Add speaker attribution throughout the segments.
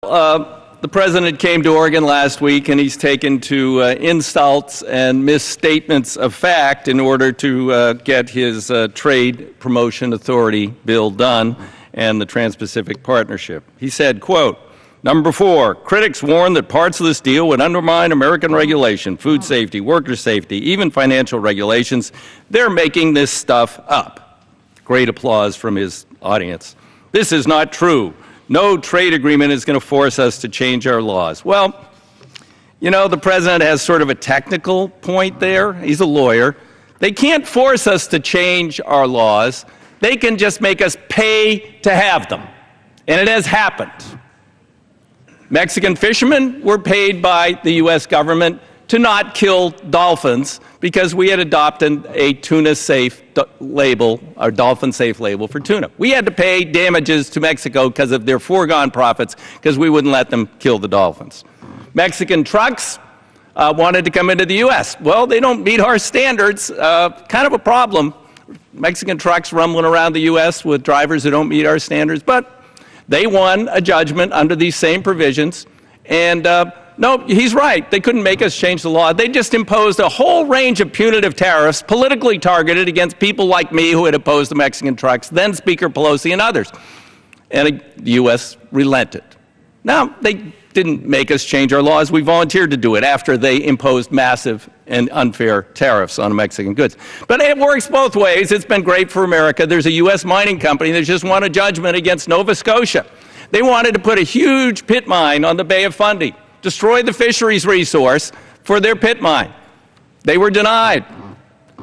Speaker 1: The president came to Oregon last week, and he's taken to insults and misstatements of fact in order to get his Trade Promotion Authority bill done and the Trans-Pacific Partnership. He said, quote, "Number 4, critics warn that parts of this deal would undermine American regulation, food safety, worker safety, even financial regulations. They're making this stuff up." Great applause from his audience. "This is not true. No trade agreement is going to force us to change our laws." Well, you know, the president has sort of a technical point there. He's a lawyer. They can't force us to change our laws. They can just make us pay to have them. And it has happened. Mexican fishermen were paid by the U.S. government to not kill dolphins because we had adopted a tuna-safe label, or dolphin-safe label for tuna. We had to pay damages to Mexico because of their foregone profits because we wouldn't let them kill the dolphins. Mexican trucks wanted to come into the U.S. Well, they don't meet our standards. Kind of a problem. Mexican trucks rumbling around the U.S. with drivers who don't meet our standards, but they won a judgment under these same provisions, and no, he's right. They couldn't make us change the law. They just imposed a whole range of punitive tariffs, politically targeted against people like me who had opposed the Mexican trucks, then Speaker Pelosi and others. And the U.S. relented. Now, they didn't make us change our laws. We volunteered to do it after they imposed massive and unfair tariffs on Mexican goods. But it works both ways. It's been great for America. There's a U.S. mining company that just won a judgment against Nova Scotia. They wanted to put a huge pit mine on the Bay of Fundy, destroy the fisheries resource for their pit mine. They were denied.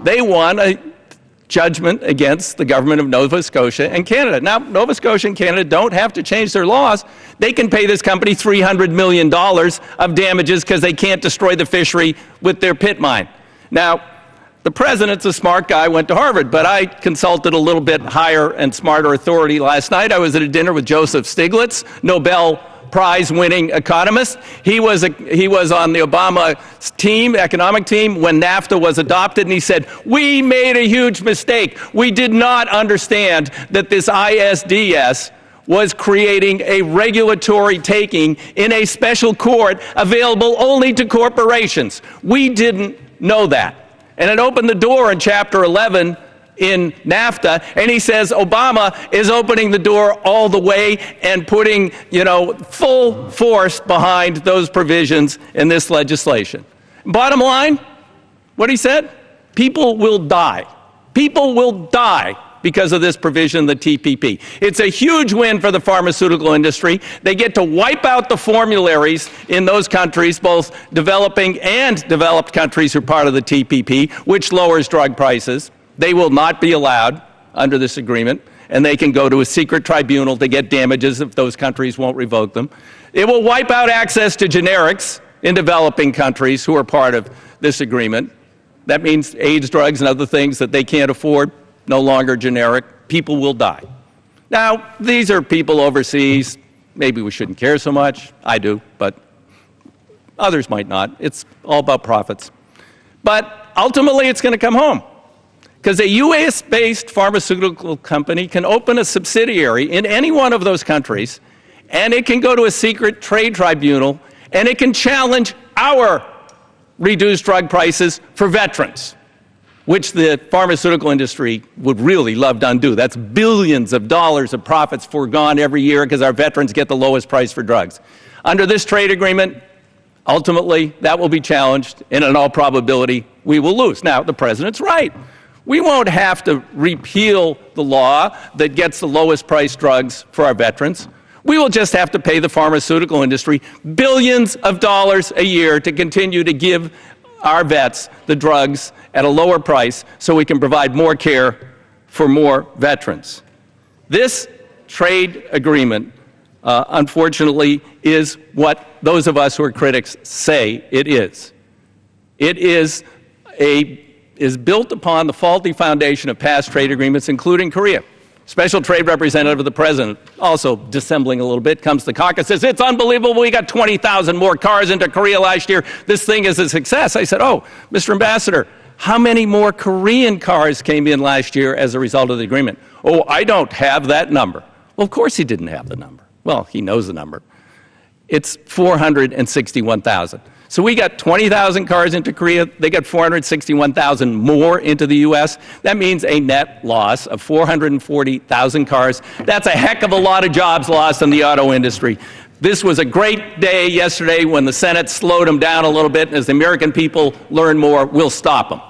Speaker 1: They won a judgment against the government of Nova Scotia and Canada. Now, Nova Scotia and Canada don't have to change their laws. They can pay this company $300 million of damages because they can't destroy the fishery with their pit mine. Now, the president's a smart guy, went to Harvard, but I consulted a little bit higher and smarter authority last night. I was at a dinner with Joseph Stiglitz, Nobel Prize-winning economist. He was on the Obama team, economic team, when NAFTA was adopted, and he said, "We made a huge mistake. We did not understand that this ISDS was creating a regulatory taking in a special court available only to corporations. We didn't know that." And it opened the door in Chapter 11 in NAFTA, and he says Obama is opening the door all the way and putting, full force behind those provisions in this legislation. Bottom line, what he said, people will die. People will die because of this provision, the TPP. It's a huge win for the pharmaceutical industry. They get to wipe out the formularies in those countries, both developing and developed countries who are part of the TPP, which lowers drug prices. They will not be allowed under this agreement, and they can go to a secret tribunal to get damages if those countries won't revoke them. It will wipe out access to generics in developing countries who are part of this agreement. That means AIDS drugs and other things that they can't afford, no longer generic. People will die. Now, these are people overseas. Maybe we shouldn't care so much. I do, but others might not. It's all about profits. But ultimately, it's going to come home, because a U.S.-based pharmaceutical company can open a subsidiary in any one of those countries, and it can go to a secret trade tribunal, and it can challenge our reduced drug prices for veterans, which the pharmaceutical industry would really love to undo. That's billions of dollars of profits foregone every year because our veterans get the lowest price for drugs. Under this trade agreement, ultimately, that will be challenged, and in all probability, we will lose. Now, the president's right. We won't have to repeal the law that gets the lowest priced drugs for our veterans. We will just have to pay the pharmaceutical industry billions of dollars a year to continue to give our vets the drugs at a lower price so we can provide more care for more veterans. This trade agreement, unfortunately, is what those of us who are critics say it is. It is built upon the faulty foundation of past trade agreements, including Korea. Special Trade Representative of the President, also dissembling a little bit, comes to caucus, says, "It's unbelievable, we got 20,000 more cars into Korea last year. This thing is a success." I said, "Oh, Mr. Ambassador, how many more Korean cars came in last year as a result of the agreement?" "Oh, I don't have that number." Well, of course he didn't have the number. Well, he knows the number. It's 461,000. So we got 20,000 cars into Korea. They got 461,000 more into the U.S. That means a net loss of 440,000 cars. That's a heck of a lot of jobs lost in the auto industry. This was a great day yesterday when the Senate slowed them down a little bit. As the American people learn more, we'll stop them.